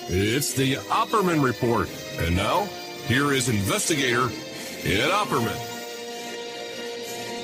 It's the Opperman Report. And now, here is investigator Ed Opperman.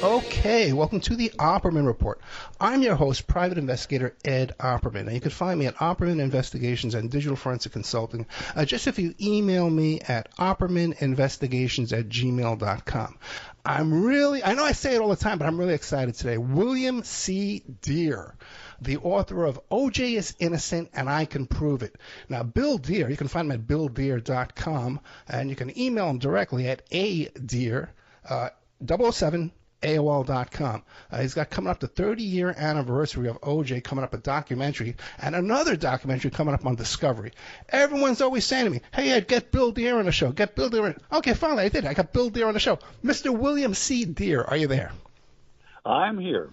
Okay, welcome to the Opperman Report. I'm your host, Private Investigator Ed Opperman. And you can find me at Opperman Investigations and Digital Forensic Consulting. Just if you email me at oppermaninvestigations@gmail.com. I know I say it all the time, but I'm really excited today. William C. Dear, the author of O.J. is Innocent and I Can Prove It. Now, Bill Dear, you can find him at BillDear.com, and you can email him directly at adear007 AOL.com. He's got coming up the 30-year anniversary of O.J. coming up, a documentary, and another documentary coming up on Discovery. Everyone's always saying to me, hey, Ed, get Bill Dear on the show. Get Bill Dear on. Okay, finally, I did. I got Bill Dear on the show. Mr. William C. Dear, are you there? I'm here.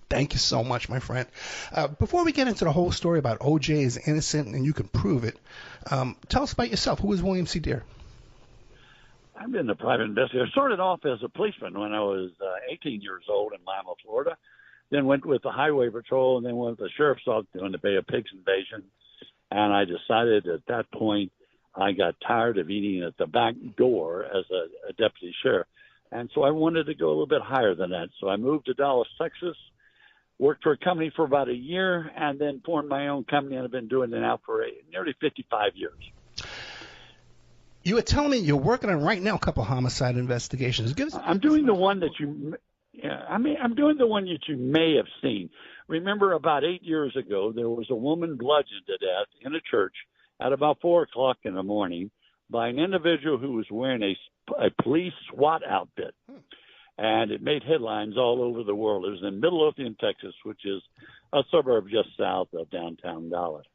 Thank you so much, my friend. Before we get into the whole story about O.J. is innocent and you can prove it, tell us about yourself. Who is William C. Dear? I've been a private investigator. I started off as a policeman when I was 18 years old in Lima, Florida. Then went with the Highway Patrol and then went with the Sheriff's Office doing the Bay of Pigs invasion. And I decided at that point I got tired of eating at the back door as a deputy sheriff. And so I wanted to go a little bit higher than that. So I moved to Dallas, Texas, worked for a company for about a year, and then formed my own company, and I've been doing it now for nearly 55 years. You were telling me you're working on right now a couple homicide investigations. I'm doing the one that I'm doing the one that you may have seen. Remember, about 8 years ago, there was a woman bludgeoned to death in a church at about 4 o'clock in the morning by an individual who was wearing a police SWAT outfit. And it made headlines all over the world. It was in Midlothian, Texas, which is a suburb just south of downtown Dallas.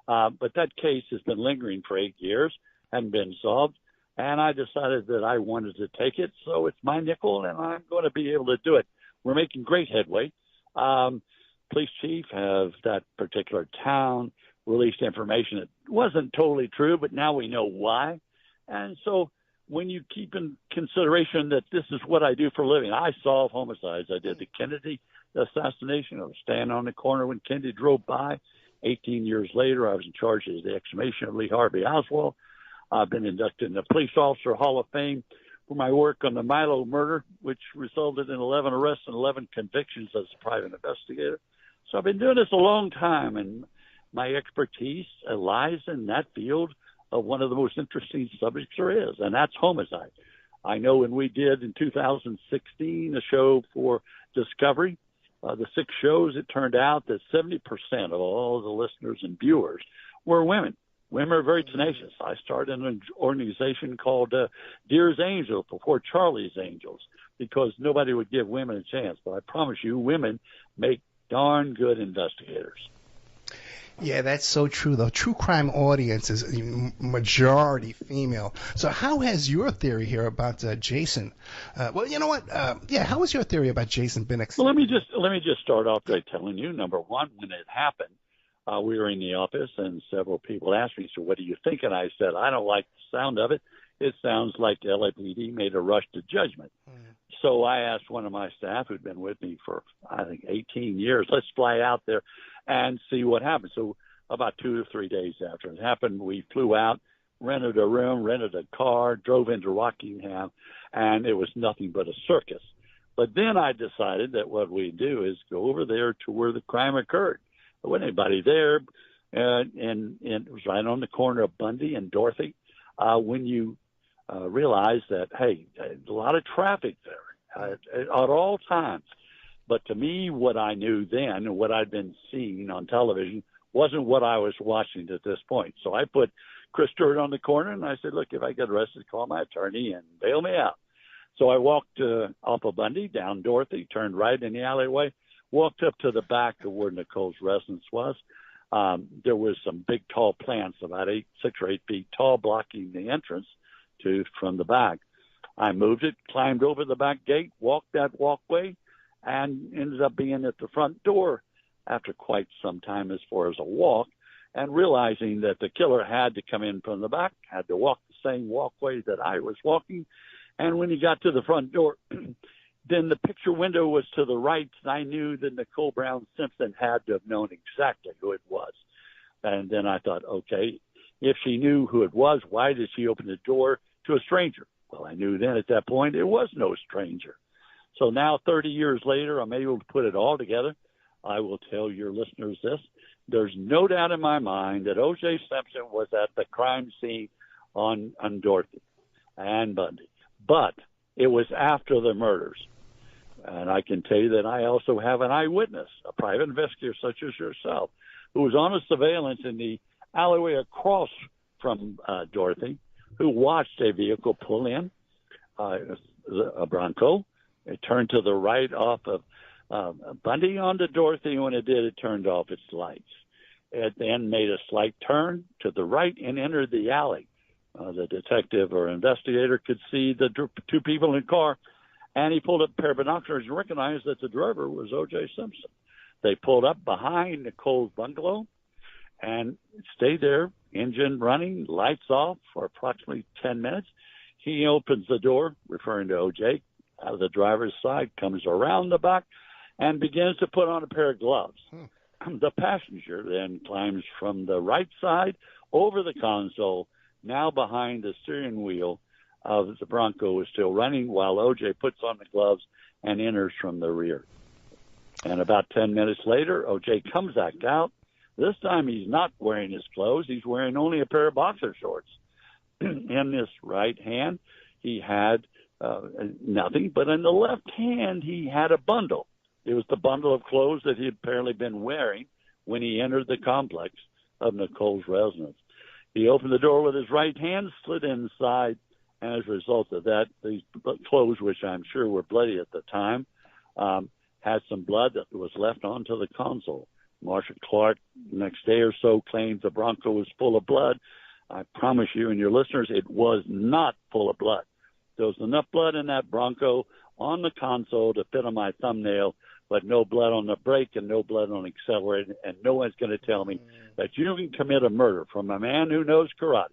But that case has been lingering for 8 years. Hadn't been solved, and I decided that I wanted to take it, so it's my nickel, and I'm going to be able to do it. We're making great headway. Police chief of that particular town released information that wasn't totally true, but now we know why. And so when you keep in consideration that this is what I do for a living, I solve homicides. I did the Kennedy assassination. I was standing on the corner when Kennedy drove by. 18 years later, I was in charge of the exhumation of Lee Harvey Oswald. I've been inducted in the Police Officer Hall of Fame for my work on the Milo murder, which resulted in 11 arrests and 11 convictions as a private investigator. So I've been doing this a long time, and my expertise lies in that field of one of the most interesting subjects there is, and that's homicide. I know when we did in 2016 a show for Discovery, the 6 shows, it turned out that 70% of all the listeners and viewers were women. Women are very tenacious. I started an organization called Dear's Angels before Charlie's Angels because nobody would give women a chance. But I promise you, women make darn good investigators. Yeah, that's so true, though. True crime audience is majority female. So how has your theory here about Jason? Well, you know what? How has your theory about Jason been? Well, let me just start off by telling you, number one, when it happened, we were in the office, and several people asked me, so what do you think? And I said, I don't like the sound of it. It sounds like the LAPD made a rush to judgment. So I asked one of my staff who'd been with me for, I think, 18 years, let's fly out there and see what happens. So about 2 to 3 days after it happened, we flew out, rented a room, rented a car, drove into Rockingham, and it was nothing but a circus. But then I decided that what we'd do is go over there to where the crime occurred. There wasn't anybody there, and it was right on the corner of Bundy and Dorothy. When you realize that, hey, a lot of traffic there at all times. But to me, what I knew then and what I'd been seeing on television wasn't what I was watching at this point. So I put Chris Stewart on the corner, and I said, look, if I get arrested, call my attorney and bail me out. So I walked off of Bundy, down Dorothy, turned right in the alleyway, walked up to the back of where Nicole's residence was. There was some big, tall plants, about 6 or 8 feet tall, blocking the entrance from the back. I moved it, climbed over the back gate, walked that walkway, and ended up being at the front door after quite some time as far as a walk, and realizing that the killer had to come in from the back, had to walk the same walkway that I was walking. And when he got to the front door, then the picture window was to the right, and I knew that Nicole Brown Simpson had to have known exactly who it was. And then I thought, okay, if she knew who it was, why did she open the door to a stranger? Well, I knew then at that point it was no stranger. So now 30 years later, I'm able to put it all together. I will tell your listeners this. There's no doubt in my mind that O.J. Simpson was at the crime scene on Dorothy and Bundy. But it was after the murders. And I can tell you that I also have an eyewitness, a private investigator such as yourself, who was on a surveillance in the alleyway across from Dorothy, who watched a vehicle pull in, a Bronco. It turned to the right off of Bundy onto Dorothy. When it did, it turned off its lights. It then made a slight turn to the right and entered the alley. The detective or investigator could see the two people in the car, and he pulled up a pair of binoculars and recognized that the driver was O.J. Simpson. They pulled up behind Nicole's bungalow and stayed there, engine running, lights off for approximately 10 minutes. He opens the door, referring to O.J., out of the driver's side, comes around the back, and begins to put on a pair of gloves. The passenger then climbs from the right side over the console, now behind the steering wheel of the Bronco is still running, while O.J. puts on the gloves and enters from the rear. And about 10 minutes later, O.J. comes back out. This time he's not wearing his clothes. He's wearing only a pair of boxer shorts. In his right hand, he had nothing, but in the left hand, he had a bundle. It was the bundle of clothes that he had apparently been wearing when he entered the complex of Nicole's residence. He opened the door with his right hand, slid inside, and as a result of that, these clothes, which I'm sure were bloody at the time, had some blood that was left onto the console. Marcia Clark, next day or so, claimed the Bronco was full of blood. I promise you and your listeners, it was not full of blood. There was enough blood in that Bronco on the console to fit on my thumbnail, but no blood on the brake and no blood on the accelerator, and no one's going to tell me that you can commit a murder from a man who knows karate,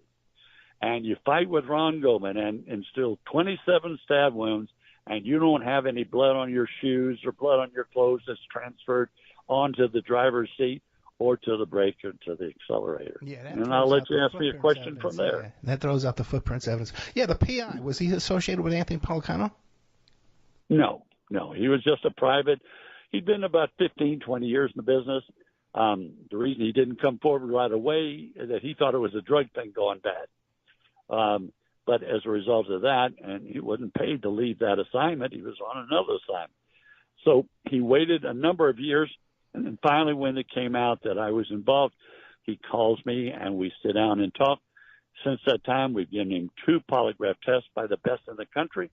and you fight with Ron Goldman and instill 27 stab wounds, and you don't have any blood on your shoes or blood on your clothes that's transferred onto the driver's seat or to the brake or to the accelerator. Yeah, and I'll let you ask me a question from there. Yeah, that throws out the footprints evidence. Yeah, the PI, was he associated with Anthony Policano? No. He was just a private. He'd been about 15, 20 years in the business. The reason he didn't come forward right away is that he thought it was a drug thing going bad. But as a result of that, and he wasn't paid to leave that assignment, he was on another assignment. So he waited a number of years, and then finally when it came out that I was involved, he calls me and we sit down and talk. Since that time, we've given him 2 polygraph tests by the best in the country,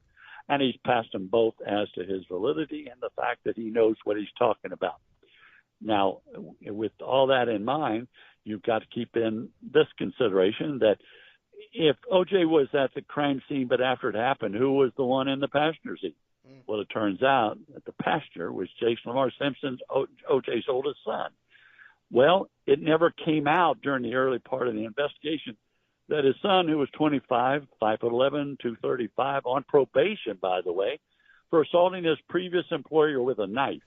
and he's passed them both as to his validity and the fact that he knows what he's talking about. Now, with all that in mind, you've got to keep in this consideration that if O.J. was at the crime scene, but after it happened, who was the one in the passenger seat? Well, it turns out that the passenger was Jason Lamar Simpson's, O.J.'s oldest son. Well, it never came out during the early part of the investigation that his son, who was 25, 5'11", 235, on probation, by the way, for assaulting his previous employer with a knife.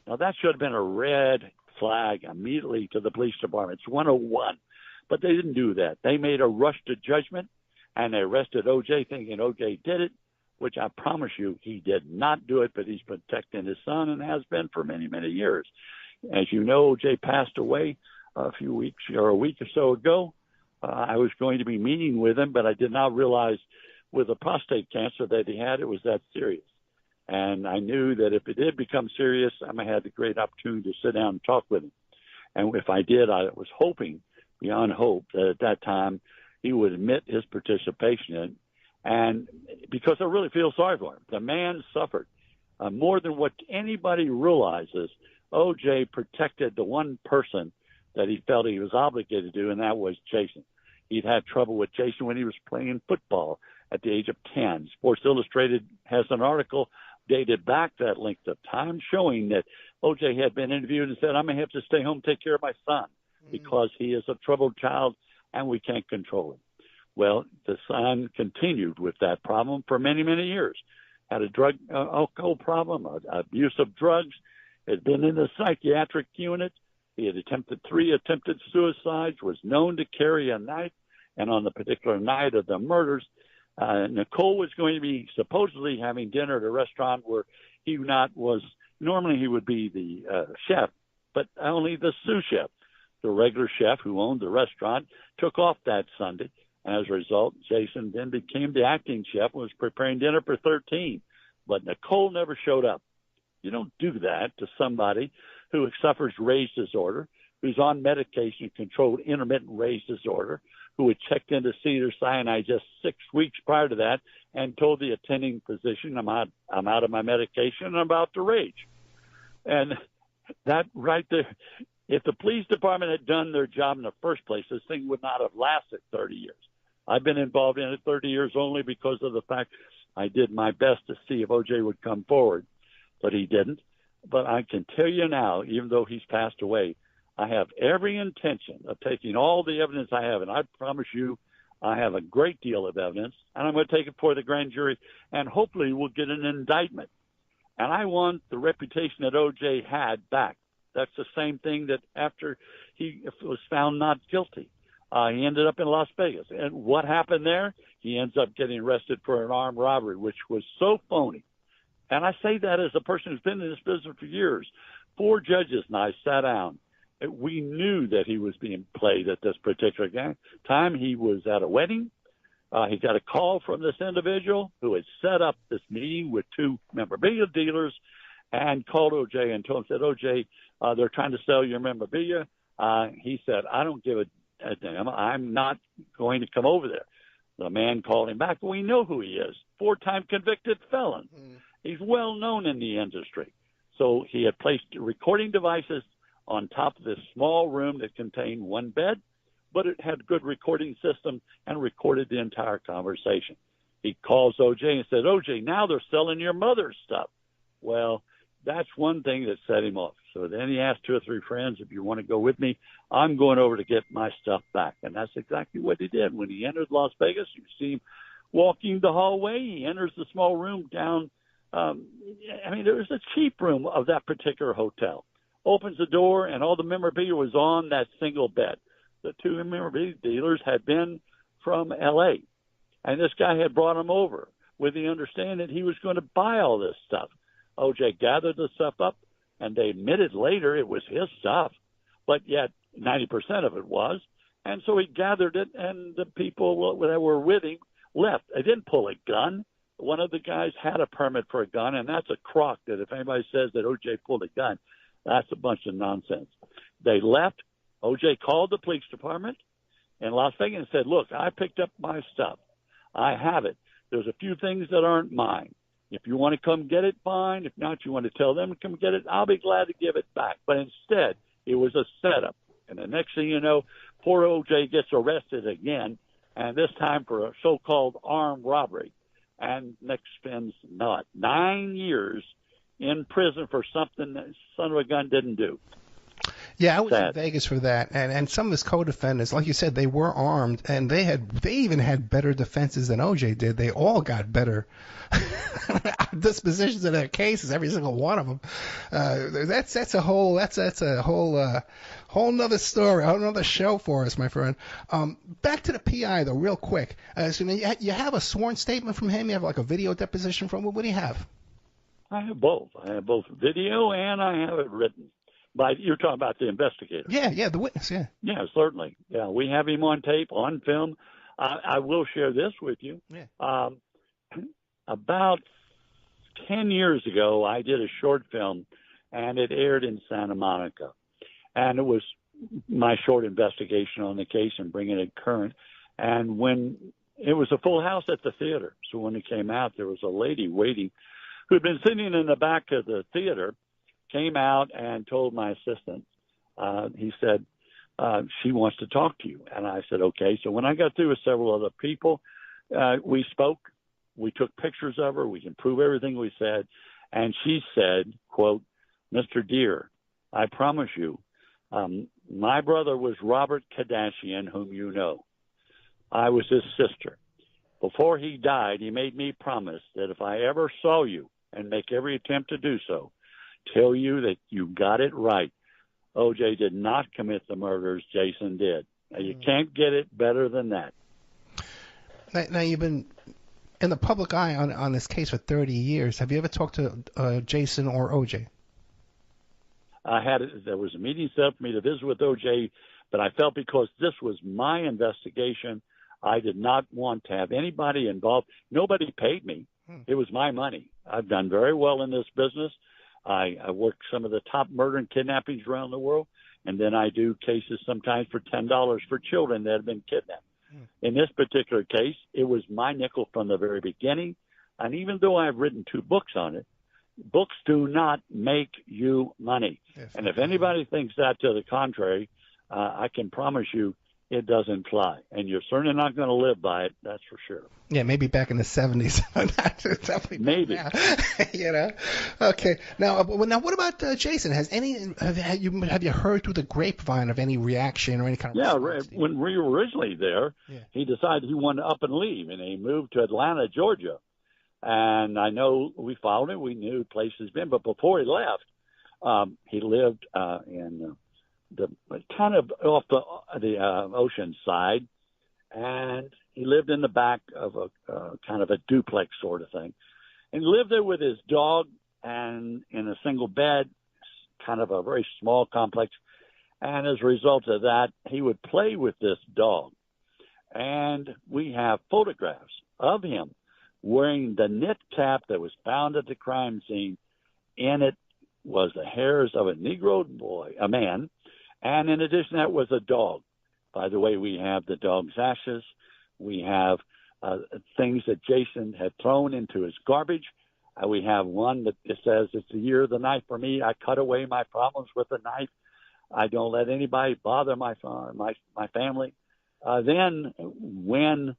Now, that should have been a red flag immediately to the police department. It's 101. But they didn't do that. They made a rush to judgment, and they arrested O.J. thinking O.J. did it, which I promise you he did not do it, but he's protecting his son and has been for many, many years. As you know, O.J. passed away a week or so ago. I was going to be meeting with him, but I did not realize with the prostate cancer that he had, it was that serious. And I knew that if it did become serious, I might have the great opportunity to sit down and talk with him. And if I did, I was hoping, beyond hope, that at that time he would admit his participation in it. And because I really feel sorry for him. The man suffered more than what anybody realizes. O.J. protected the one person that he felt he was obligated to do, and that was Jason. He'd had trouble with Jason when he was playing football at the age of 10. Sports Illustrated has an article dated back that length of time showing that O.J. had been interviewed and said, I'm going to have to stay home and take care of my son because he is a troubled child and we can't control him. Well, the son continued with that problem for many, many years. Had a drug alcohol problem, abuse of drugs, had been in the psychiatric unit, He had attempted 3 attempted suicides, was known to carry a knife, and on the particular night of the murders, Nicole was going to be supposedly having dinner at a restaurant where normally he would be the chef, but only the sous chef. The regular chef who owned the restaurant took off that Sunday. As a result, Jason then became the acting chef and was preparing dinner for 13. But Nicole never showed up. You don't do that to somebody who suffers rage disorder, who's on medication controlled intermittent rage disorder, who had checked into Cedars-Sinai just 6 weeks prior to that and told the attending physician, I'm out of my medication and I'm about to rage. And that right there, if the police department had done their job in the first place, this thing would not have lasted 30 years. I've been involved in it 30 years only because of the fact I did my best to see if O.J. would come forward, but he didn't. But I can tell you now, even though he's passed away, I have every intention of taking all the evidence I have, and I promise you I have a great deal of evidence, and I'm going to take it before the grand jury, and hopefully we'll get an indictment. And I want the reputation that O.J. had back. That's the same thing that after he was found not guilty, he ended up in Las Vegas. And what happened there? He ends up getting arrested for an armed robbery, which was so phony. And I say that as a person who's been in this business for years. 4 judges and I sat down. We knew that he was being played at this particular time. He was at a wedding. He got a call from this individual who had set up this meeting with 2 memorabilia dealers and called O.J. and told him, said, O.J., they're trying to sell your memorabilia. He said, I don't give a damn. I'm not going to come over there. The man called him back. We know who he is, 4-time convicted felon. He's well known in the industry. So he had placed recording devices on top of this small room that contained 1 bed, but it had good recording system and recorded the entire conversation. He calls O.J. and said, O.J., now they're selling your mother's stuff. Well, that's one thing that set him off. So then he asked 2 or 3 friends, if you want to go with me, I'm going over to get my stuff back. And that's exactly what he did. When he entered Las Vegas, you see him walking the hallway. He enters the small room down. There was a cheap room of that particular hotel. Opens the door, and all the memorabilia was on that single bed. The 2 memorabilia dealers had been from L.A., and this guy had brought them over with the understanding that he was going to buy all this stuff. O.J. gathered the stuff up, and they admitted later it was his stuff, but yet 90% of it was. And so he gathered it, and the people that were with him left. They didn't pull a gun. One of the guys had a permit for a gun, and that's a crock that if anybody says that O.J. pulled a gun, that's a bunch of nonsense. They left. O.J. called the police department in Las Vegas and said, look, I picked up my stuff. I have it. There's a few things that aren't mine. If you want to come get it, fine. If not, you want to tell them to come get it, I'll be glad to give it back. But instead, it was a setup. And the next thing you know, poor O.J. gets arrested again, and this time for a so-called armed robbery. And next spends 9 years in prison for something that son of a gun didn't do. Yeah, I was in Vegas for that, and some of his co-defendants, like you said, they were armed, and they even had better defenses than O.J. did. They all got better dispositions in their cases, every single one of them. That's a whole nother story, a whole nother show for us, my friend. Back to the PI though, real quick. So you have a sworn statement from him. You have like a video deposition from him. What do you have? I have both. I have both video and I have it written. But you're talking about the investigator. Yeah, the witness, yeah. Yeah, certainly. Yeah, we have him on tape, on film. I will share this with you. Yeah. About 10 years ago, I did a short film, and it aired in Santa Monica. And it was my short investigation on the case and bringing it current. And when it was a full house at the theater, so when it came out, there was a lady waiting who had been sitting in the back of the theater, came out and told my assistant, he said, she wants to talk to you. And I said, okay. So when I got through with several other people, we spoke. We took pictures of her. We can prove everything we said. And she said, quote, Mr. Deere, I promise you, my brother was Robert Kardashian, whom you know. I was his sister. Before he died, he made me promise that if I ever saw you and make every attempt to do so, tell you that you got it right. O.J. did not commit the murders. Jason did. Now, you can't get it better than that. Now you've been in the public eye on this case for 30 years. Have you ever talked to Jason or O.J.? There was a meeting set up for me to visit with O.J., but I felt because this was my investigation, I did not want to have anybody involved. Nobody paid me. It was my money. I've done very well in this business. I work some of the top murder and kidnappings around the world, and then I do cases sometimes for $10 for children that have been kidnapped. In this particular case, it was my nickel from the very beginning, and even though I've written 2 books on it, books do not make you money. Yes. And if anybody thinks that to the contrary, I can promise you it doesn't fly. And you're certainly not going to live by it, that's for sure. Yeah, maybe back in the 70s. Maybe. You know? Okay. Now what about Jason? Have you heard through the grapevine of any reaction or any kind of response? Yeah, when we were originally there, he decided he wanted to up and leave, and he moved to Atlanta, Georgia. And I know we followed him. We knew the place he's been. But before he left, he lived in the kind of off the ocean side, and he lived in the back of a kind of a duplex sort of thing. And he lived there with his dog and in a single bed, kind of a very small complex. And as a result of that, he would play with this dog. And we have photographs of him wearing the knit cap that was found at the crime scene. In it was the hairs of a Negro boy, a man, and in addition to that was a dog. By the way, we have the dog's ashes. We have things that Jason had thrown into his garbage. We have one that says, "It's the year of the knife for me. I cut away my problems with a knife. I don't let anybody bother my family." Then when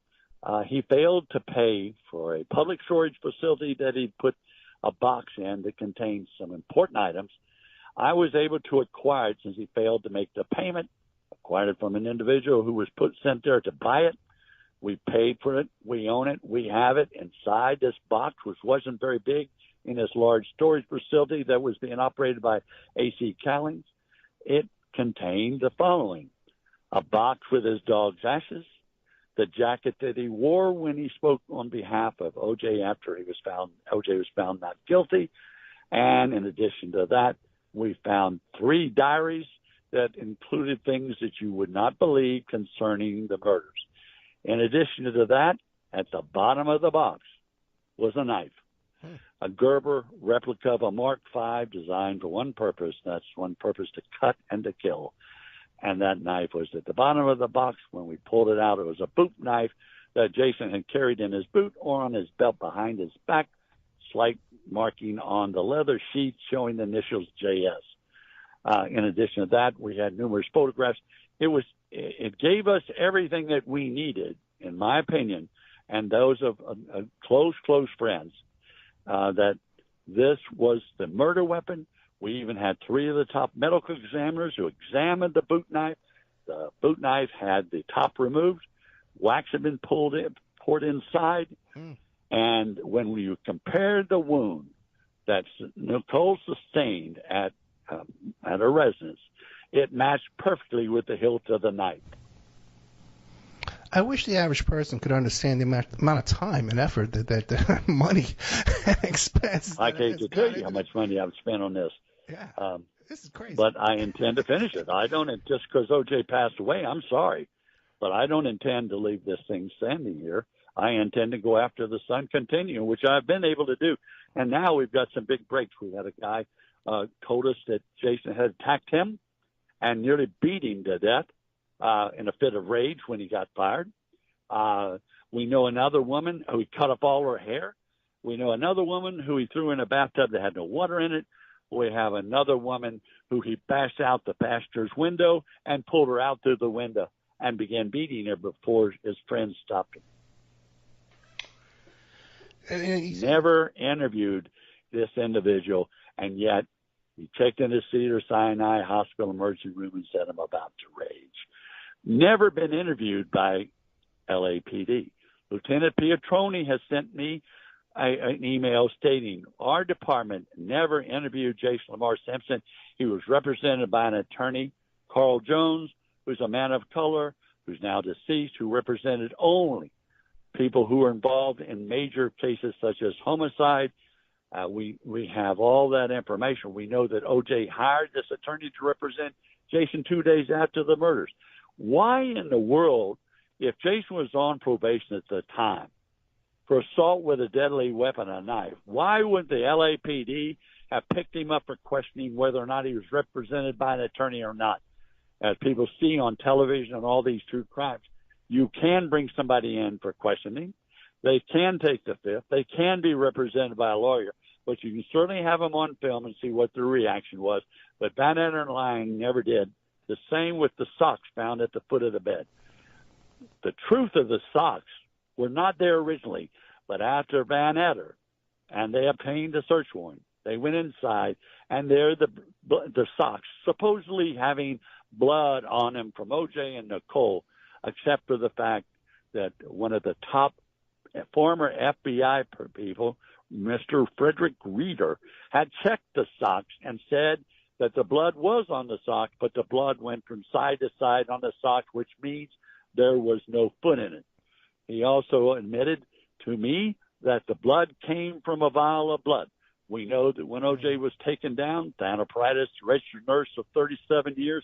he failed to pay for a public storage facility that he'd put a box in that contained some important items, I was able to acquire it since he failed to make the payment. Acquired it from an individual who was sent there to buy it. We paid for it. We own it. We have it inside this box, which wasn't very big, in this large storage facility that was being operated by A.C. Callings. It contained the following: a box with his dog's ashes, the jacket that he wore when he spoke on behalf of O.J. after O.J. was found not guilty. And in addition to that, we found 3 diaries that included things that you would not believe concerning the murders. In addition to that, at the bottom of the box was a knife, a Gerber replica of a Mark V designed for one purpose. That's one purpose: to cut and to kill. And that knife was at the bottom of the box. When we pulled it out, it was a boot knife that Jason had carried in his boot or on his belt behind his back, slight marking on the leather sheath showing the initials JS. In addition to that, we had numerous photographs. It gave us everything that we needed, in my opinion, and those of close friends, that this was the murder weapon. We even had 3 of the top medical examiners who examined the boot knife. The boot knife had the top removed. Wax had been poured inside. And when we compared the wound that Nicole sustained at her residence, it matched perfectly with the hilt of the knife. I wish the average person could understand the amount of time and effort that money and expense. I can't tell you how much money I've spent on this. Yeah, this is crazy. But I intend to finish it. I don't, just because O.J. passed away, I'm sorry, but I don't intend to leave this thing standing here. I intend to go after the Sun Continuum, which I've been able to do. And now we've got some big breaks. We had a guy told us that Jason had attacked him and nearly beat him to death in a fit of rage when he got fired. We know another woman who he cut up all her hair. We know another woman who he threw in a bathtub that had no water in it. We have another woman who he bashed out the pastor's window and pulled her out through the window and began beating her before his friends stopped him. He never interviewed this individual, and yet he checked into Cedars-Sinai Hospital emergency room and said, "I'm about to rage." Never been interviewed by LAPD. Lieutenant Pietroni has sent me an email stating our department never interviewed Jason Lamar Simpson. He was represented by an attorney, Carl Jones, who's a man of color, who's now deceased, who represented only people who were involved in major cases such as homicide. We have all that information. We know that O.J. hired this attorney to represent Jason 2 days after the murders. Why in the world, if Jason was on probation at the time for assault with a deadly weapon, a knife, why would the LAPD have picked him up for questioning whether or not he was represented by an attorney or not? As people see on television and all these true crimes, you can bring somebody in for questioning. They can take the fifth. They can be represented by a lawyer, but you can certainly have them on film and see what their reaction was. But Van Etter and Lang never did. The same with the socks found at the foot of the bed. The truth of the socks were not there originally, but after Van Etter and they obtained a search warrant, they went inside, and there the socks, supposedly having blood on them from O.J. and Nicole, except for the fact that one of the top former FBI people, Mr. Frederick Reeder, had checked the socks and said that the blood was on the sock, but the blood went from side to side on the sock, which means there was no foot in it. He also admitted to me that the blood came from a vial of blood. We know that when O.J. was taken down, Thana Prytis, registered nurse of 37 years,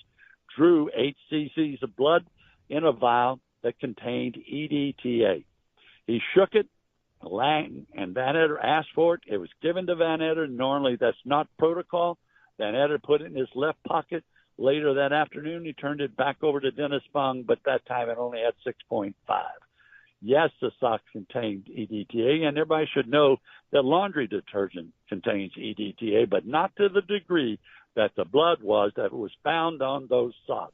drew 8 cc's of blood in a vial that contained EDTA. He shook it. Lang and Van Etter asked for it. It was given to Van Etter. Normally, that's not protocol. Van Etter put it in his left pocket. Later that afternoon, he turned it back over to Dennis Fung, but that time it only had 6.5. Yes, the socks contained EDTA, and everybody should know that laundry detergent contains EDTA, but not to the degree that the blood was that was found on those socks.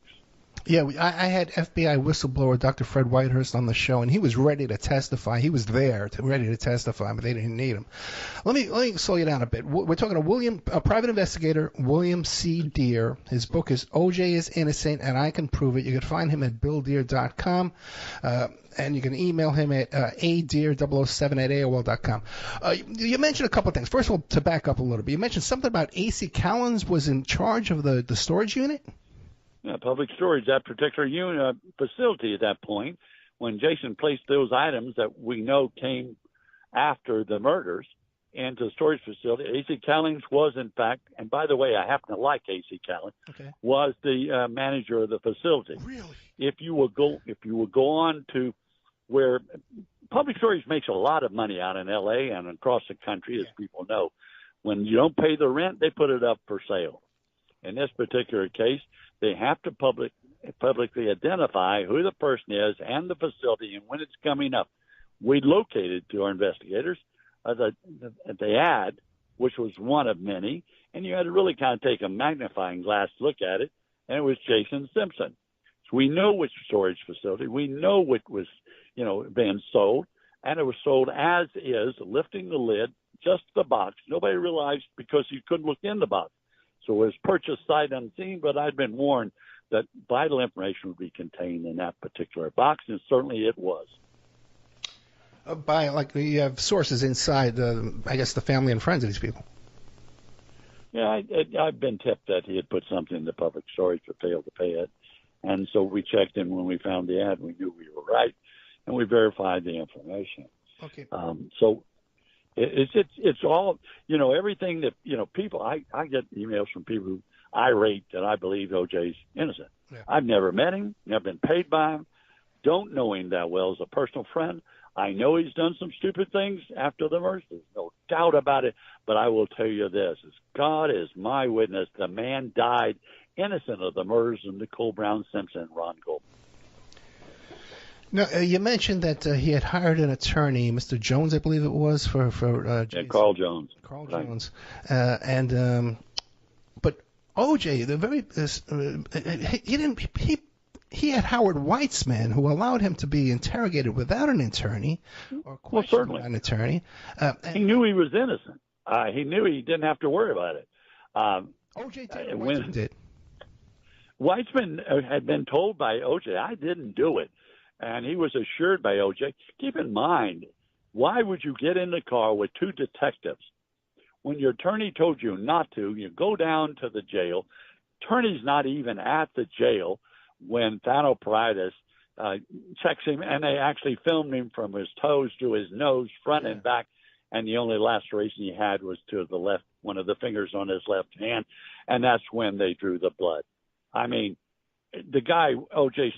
Yeah, I had FBI whistleblower Dr. Fred Whitehurst on the show, and he was ready to testify. He was there, ready to testify, but they didn't need him. Let me slow you down a bit. We're talking to private investigator William C. Deere. His book is O.J. is Innocent, and I Can Prove It. You can find him at BillDeere.com, and you can email him at adeer007@AOL.com. You mentioned a couple of things. First of all, to back up a little bit, you mentioned something about A.C. Callens was in charge of the storage unit? Public storage, that particular unit facility at that point, when Jason placed those items that we know came after the murders into the storage facility, A.C. Callens was, in fact, and by the way, I happen to like A.C. Callens, was the manager of the facility. Really? If you will go on to where public storage makes a lot of money out in L.A. and across the country, as people know, when you don't pay the rent, they put it up for sale. In this particular case, they have to publicly identify who the person is and the facility and when it's coming up. We located to our investigators the ad, which was one of many, and you had to really kind of take a magnifying glass to look at it, and it was Jason Simpson. So we know which storage facility. We know what was, being sold, and it was sold as is, lifting the lid, just the box. Nobody realized because you couldn't look in the box. So it was purchased sight unseen, but I'd been warned that vital information would be contained in that particular box, and certainly it was. You have sources inside, I guess, the family and friends of these people. Yeah, I've been tipped that he had put something in the public storage but failed to pay it. And so we checked in when we found the ad. We knew we were right, and we verified the information. Okay. So it's all, everything that, people, I get emails from people who irate that I believe O.J.'s innocent. Yeah. I've never met him, never been paid by him, don't know him that well as a personal friend. I know he's done some stupid things after the murders. There's no doubt about it. But I will tell you this, as God is my witness, the man died innocent of the murders of Nicole Brown Simpson and Ron Goldman. Now, you mentioned that he had hired an attorney, Mr. Jones, I believe it was, for Carl Jones. Carl right. Jones. But O.J., he had Howard Weitzman, who allowed him to be interrogated without an attorney or questioned without an attorney. He knew he was innocent. He knew he didn't have to worry about it. O.J. did. Weitzman did. Weitzman had been told by O.J., I didn't do it. And he was assured by O.J. Keep in mind, Why would you get in the car with two detectives when your attorney told you not to? You go down to the jail. Attorney's not even at the jail when Thanopoulos checks him, and they actually filmed him from his toes to his nose, front and back, and the only laceration he had was to the left, one of the fingers on his left hand, and that's when they drew the blood. I mean, the guy, O.J.,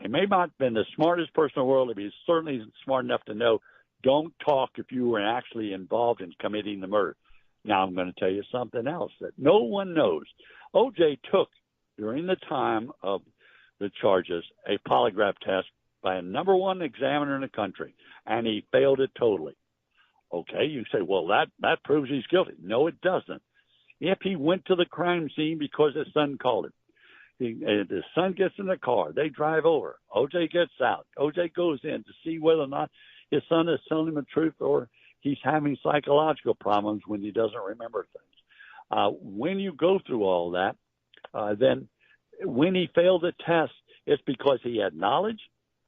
he may not have been the smartest person in the world, but he's certainly smart enough to know, don't talk if you were actually involved in committing the murder. Now, I'm going to tell you something else that no one knows. O.J. took, during the time of the charges, a polygraph test by a number one examiner in the country, and he failed it totally. Okay, you say, well, that proves he's guilty. No, it doesn't. If he went to the crime scene because his son called him, the son gets in the car, they drive over, O.J. gets out, O.J. goes in to see whether or not his son is telling him the truth or he's having psychological problems when he doesn't remember things. When you go through all that, then when he failed the test, it's because he had knowledge.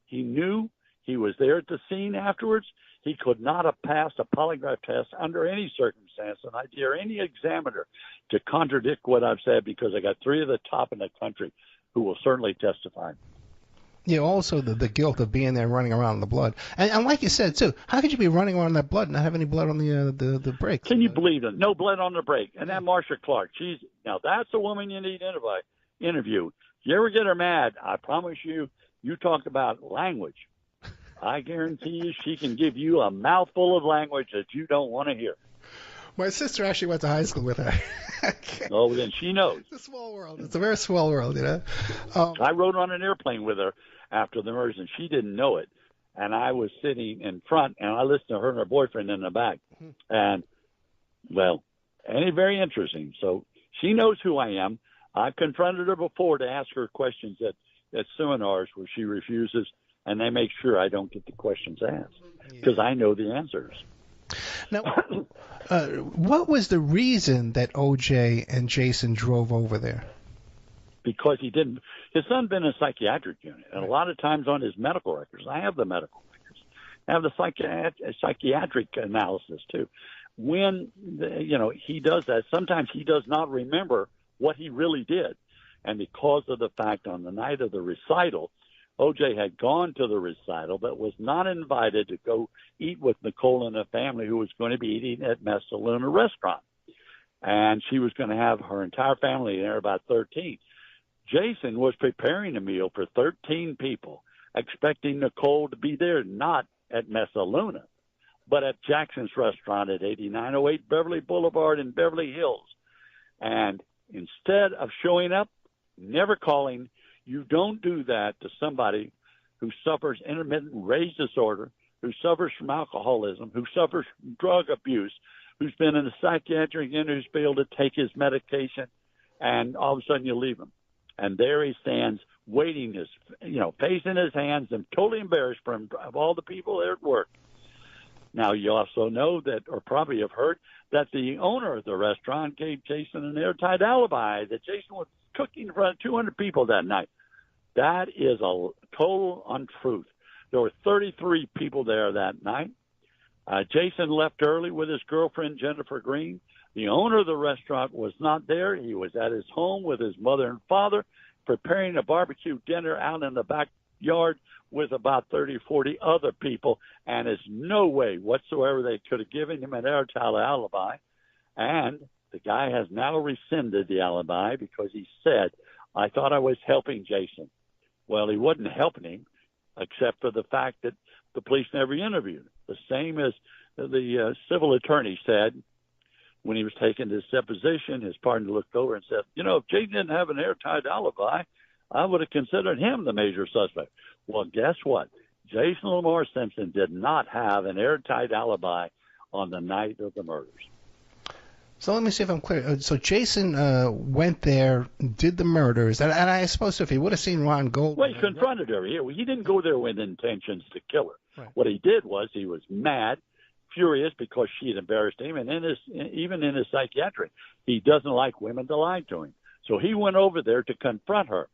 He knew. He was there at the scene afterwards. He could not have passed a polygraph test under any circumstance. And I dare any examiner to contradict what I've said, because I got three of the top in the country who will certainly testify. Yeah, also the guilt of being there running around in the blood. And like you said, too, how could you be running around in that blood and not have any blood on the brake? Can you believe it? No blood on the brake. And that Marsha Clark, now that's a woman you need to interview. You ever get her mad, I promise you, you talk about language. I guarantee you she can give you a mouthful of language that you don't want to hear. My sister actually went to high school with her. Oh, then she knows. It's a small world. It's a very small world, you know. I rode on an airplane with her after the murders, and she didn't know it. And I was sitting in front, and I listened to her and her boyfriend in the back. And, well, very interesting. So she knows who I am. I've confronted her before to ask her questions at seminars where she refuses, and they make sure I don't get the questions asked because I know the answers. Now, what was the reason that O.J. and Jason drove over there? Because he didn't. His son been in a psychiatric unit, and a lot of times on his medical records, I have the medical records, I have the psychiatric analysis too. When he does that, sometimes he does not remember what he really did, and because of the fact on the night of the recital, O.J. had gone to the recital but was not invited to go eat with Nicole and the family, who was going to be eating at Mesa Luna restaurant. And she was going to have her entire family there, about 13. Jason was preparing a meal for 13 people, expecting Nicole to be there, not at Mesa Luna, but at Jackson's restaurant at 8908 Beverly Boulevard in Beverly Hills. And instead of showing up, never calling, you don't do that to somebody who suffers intermittent rage disorder, who suffers from alcoholism, who suffers from drug abuse, who's been in a psychiatric unit, who's failed to take his medication, and all of a sudden you leave him. And there he stands waiting, face in his hands and totally embarrassed of all the people there at work. Now, you also know that, or probably have heard, that the owner of the restaurant gave Jason an airtight alibi that Jason was cooking in front of 200 people that night. That is a total untruth. There were 33 people there that night. Jason left early with his girlfriend, Jennifer Green. The owner of the restaurant was not there. He was at his home with his mother and father, preparing a barbecue dinner out in the backyard with about 30 or 40 other people, and there's no way whatsoever they could have given him an airtight alibi. And the guy has now rescinded the alibi because he said, I thought I was helping Jason. Well, he wasn't helping him, except for the fact that the police never interviewed him. The same as the civil attorney said when he was taking his deposition. His partner looked over and said, if Jason didn't have an airtight alibi, I would have considered him the major suspect. Well, guess what? Jason Lamar Simpson did not have an airtight alibi on the night of the murders. So let me see if I'm clear. So Jason went there, did the murders, and I suppose if he would have seen Ron Goldman... Well, he confronted her. He didn't go there with intentions to kill her. Right. What he did was he was mad, furious because she had embarrassed him, and even in his psychiatric, he doesn't like women to lie to him. So he went over there to confront her.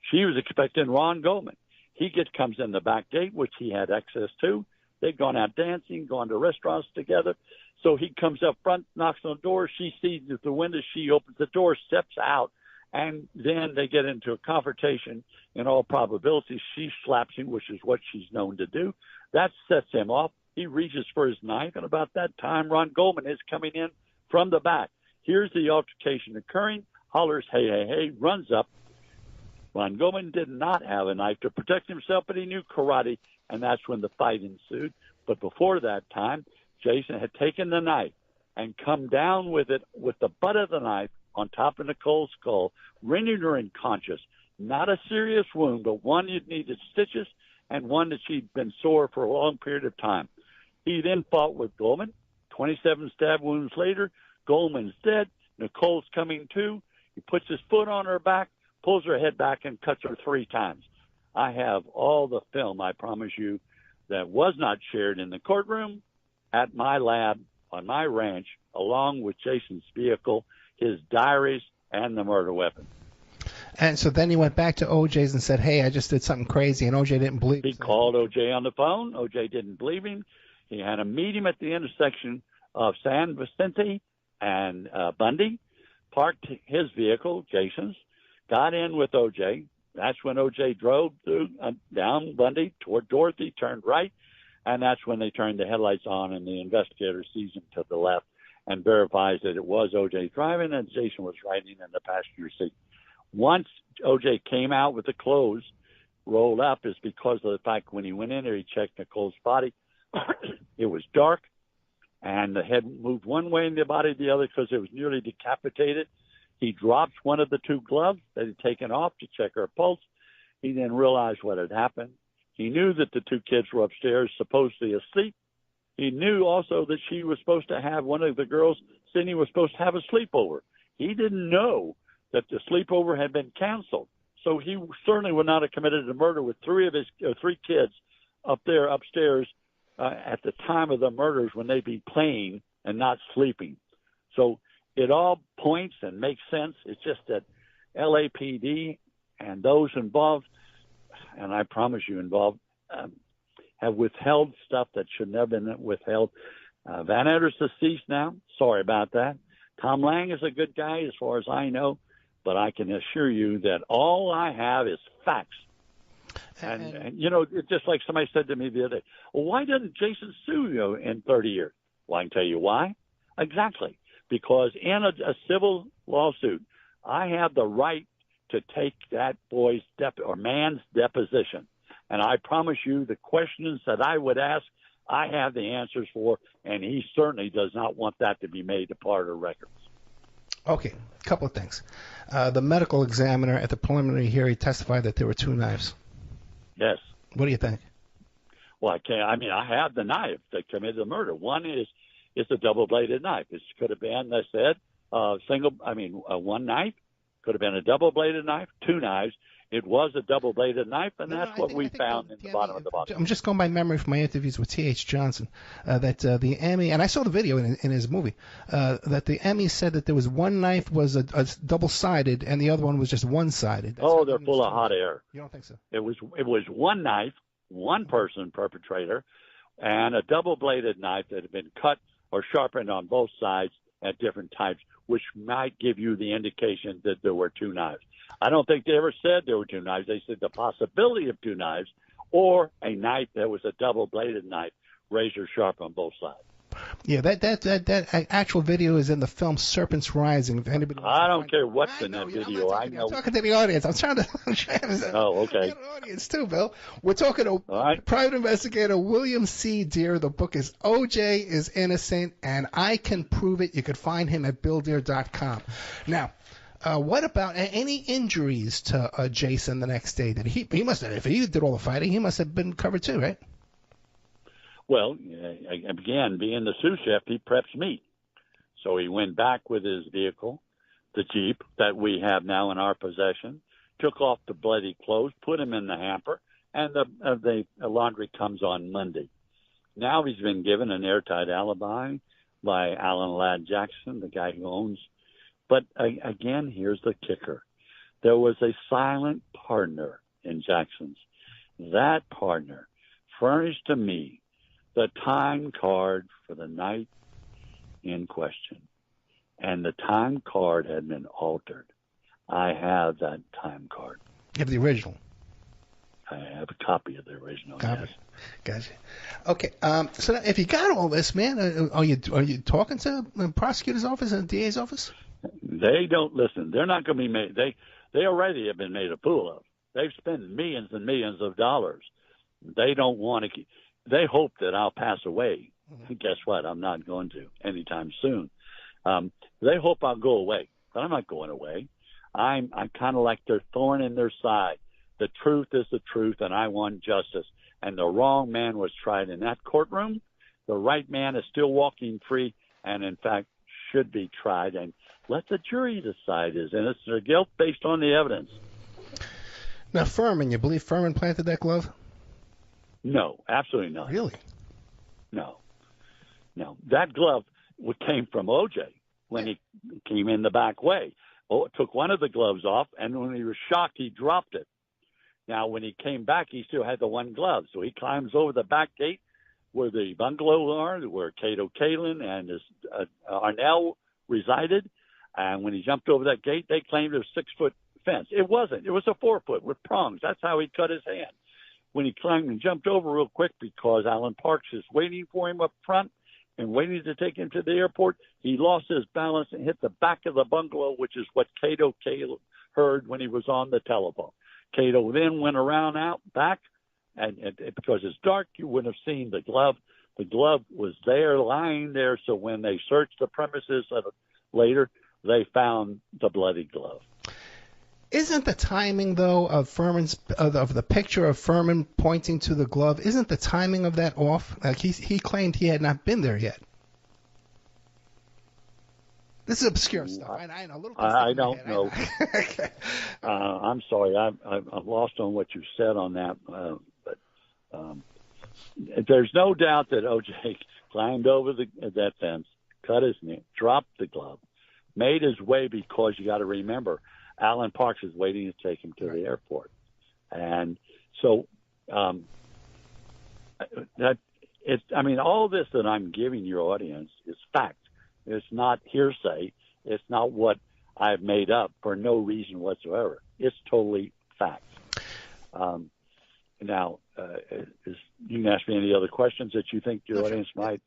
She was expecting Ron Goldman. He comes in the back gate, which he had access to. They'd gone out dancing, gone to restaurants together. So he comes up front, knocks on the door. She sees at the window. She opens the door, steps out, and then they get into a confrontation. In all probability, she slaps him, which is what she's known to do. That sets him off. He reaches for his knife, and about that time, Ron Goldman is coming in from the back. Here's the altercation occurring. Hollers, hey, hey, hey, runs up. Ron Goldman did not have a knife to protect himself, but he knew karate, and that's when the fight ensued. But before that time, Jason had taken the knife and come down with it, with the butt of the knife on top of Nicole's skull, rendering her unconscious. Not a serious wound, but one that needed stitches and one that she'd been sore for a long period of time. He then fought with Goldman. 27 stab wounds later, Goldman's dead. Nicole's coming to. He puts his foot on her back, pulls her head back, and cuts her 3 times. I have all the film, I promise you, that was not shared in the courtroom, at my lab, on my ranch, along with Jason's vehicle, his diaries, and the murder weapon. And so then he went back to OJ's and said, hey, I just did something crazy, and OJ didn't believe He called OJ on the phone. OJ didn't believe him. He had a meeting at the intersection of San Vicente and Bundy, parked his vehicle, Jason's, got in with OJ. That's when OJ drove through, down Bundy toward Dorothy, turned right, and that's when they turned the headlights on, and the investigator sees him to the left and verifies that it was OJ driving and Jason was riding in the passenger seat. Once OJ came out with the clothes rolled up, is because of the fact when he went in there, he checked Nicole's body. It was dark, and the head moved one way and the body the other because it was nearly decapitated. He dropped one of the 2 gloves that he'd taken off to check her pulse. He then realized what had happened. He knew that the 2 kids were upstairs, supposedly asleep. He knew also that she was supposed to have, one of the girls, Sydney, was supposed to have a sleepover. He didn't know that the sleepover had been canceled. So he certainly would not have committed a murder with 3 of his 3 kids up there upstairs at the time of the murders when they'd be playing and not sleeping. So it all points and makes sense. It's just that LAPD and those involved, and I promise you involved, have withheld stuff that should never have been withheld. Van Etter's deceased now. Sorry about that. Tom Lang is a good guy as far as I know, but I can assure you that all I have is facts. And you know, it's just like somebody said to me the other day, well, why doesn't Jason sue you in 30 years? Well, I can tell you why. Exactly. Because in a civil lawsuit, I have the right to take that boy's man's deposition. And I promise you the questions that I would ask, I have the answers for, and he certainly does not want that to be made a part of records. Okay, a couple of things. The medical examiner at the preliminary hearing testified that there were 2 knives. Yes. What do you think? Well, I have the knife that committed the murder. One is a double-bladed knife. It could have been, they said, one knife. Could have been a double-bladed knife, 2 knives. It was a double-bladed knife, and that's what we found in the bottom of the bottle. I'm just going by memory from my interviews with T.H. Johnson, that the Emmy, and I saw the video in his movie, that the Emmy said that there was one knife was a double-sided, and the other one was just one-sided. Oh, they're full of hot air. You don't think so? It was one knife, one person perpetrator, and a double-bladed knife that had been cut or sharpened on both sides at different types, which might give you the indication that there were 2 knives. I don't think they ever said there were 2 knives. They said the possibility of 2 knives or a knife that was a double-bladed knife, razor sharp on both sides. Yeah, that actual video is in the film Serpents Rising. If anybody I don't care what's in that video. I know. I'm talking to the audience. I'm trying to. Oh, okay. An audience too, Bill. We're talking to private investigator William C. Deere. The book is O.J. is Innocent, and I Can Prove It. You could find him at BillDeere.com. Now, what about any injuries to Jason the next day? Did he must have, if he did all the fighting, he must have been covered too, right? Well, again, being the sous chef, he preps meat. So he went back with his vehicle, the Jeep that we have now in our possession, took off the bloody clothes, put him in the hamper, and the laundry comes on Monday. Now he's been given an airtight alibi by Alan Ladd Jackson, the guy who owns. But again, here's the kicker. There was a silent partner in Jackson's. That partner furnished to me the time card for the night in question. And the time card had been altered. I have that time card. You have the original. I have a copy of the original. Copy. Yes. Gotcha. Okay. So now, if you got all this, man, are you talking to the prosecutor's office and the DA's office? They don't listen. They're not going to be made. They already have been made a fool of. They've spent millions and millions of dollars. They don't want to. They hope that I'll pass away. Guess what? I'm not going to anytime soon. They hope I'll go away, but I'm not going away. I'm kind of like their thorn in their side. The truth is the truth, and I want justice. And the wrong man was tried in that courtroom. The right man is still walking free, and in fact should be tried. And let the jury decide his innocence or guilt based on the evidence. Now, Furman, you believe Furman planted that glove? No, absolutely not. Really? No. That glove came from O.J. when he came in the back way. Took one of the gloves off, and when he was shocked, he dropped it. Now, when he came back, he still had the one glove. So he climbs over the back gate where the bungalow are, where Cato Kalin and his, Arnell resided. And when he jumped over that gate, they claimed it was a 6-foot fence. It wasn't. It was a 4-foot with prongs. That's how he cut his hand. When he climbed and jumped over real quick because Alan Parks is waiting for him up front and waiting to take him to the airport, he lost his balance and hit the back of the bungalow, which is what Cato Kalin heard when he was on the telephone. Cato then went around out back, and because it's dark, you wouldn't have seen the glove. The glove was there, lying there, so when they searched the premises later, they found the bloody glove. Isn't the timing, though, of Furman's of the picture of Furman pointing to the glove, isn't the timing of that off? Like he claimed he had not been there yet. This is obscure stuff. I know. I don't know. Okay. I'm sorry. I'm lost on what you said on that. But there's no doubt that O.J. climbed over that fence, cut his knee, dropped the glove, made his way because you got to remember, Alan Parks is waiting to take him to the airport. And so all this that I'm giving your audience is fact. It's not hearsay. It's not what I've made up for no reason whatsoever. It's totally fact. Now, you can ask me any other questions that you think your audience might.